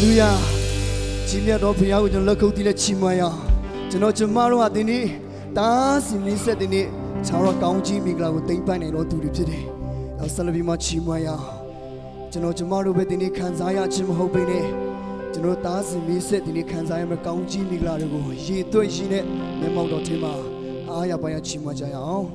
လူယာကြီးမြတ်တော်ဘုရားကိုကျွန်တော်လက်ခုပ်တီးလက်ချီးမွမ်းရအောင်ကျွန်တော်ကျမတို့ဟာဒီနေ့တားစီမင်းဆက်ဒီနေ့ခြားတော့ကောင်းကြီးမင်္ဂလာကိုတိမ်ပတ်နေတော့သူတွေဖြစ်တယ်။နောက်ဆက်လက်ပြီးမှချီးမွမ်းရအောင်ကျွန်တော်ကျမတို့ပဲဒီနေ့ခံစားရခြင်းမဟုတ်ဘဲနဲ့ကျွန်တော်တားစီမင်းဆက်ဒီနေ့ခံစားရမယ့်ကောင်းကြီးမင်္ဂလာတွေကိုရေသွက်ရင်းနဲ့မျက်မှောက်တော်ထဲမှာအားရပါရချီးမွမ်းကြရအောင်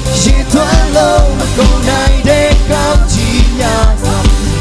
Shit, I love, go night, they come to ya.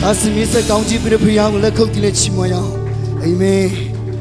ဒါစီမင်းဆက်ကောင်းကြီးပြတဲ့ဖခင်ကိုလက်ခုပ်တီးနဲ့ချီးမွမ်းရအောင်အာမင်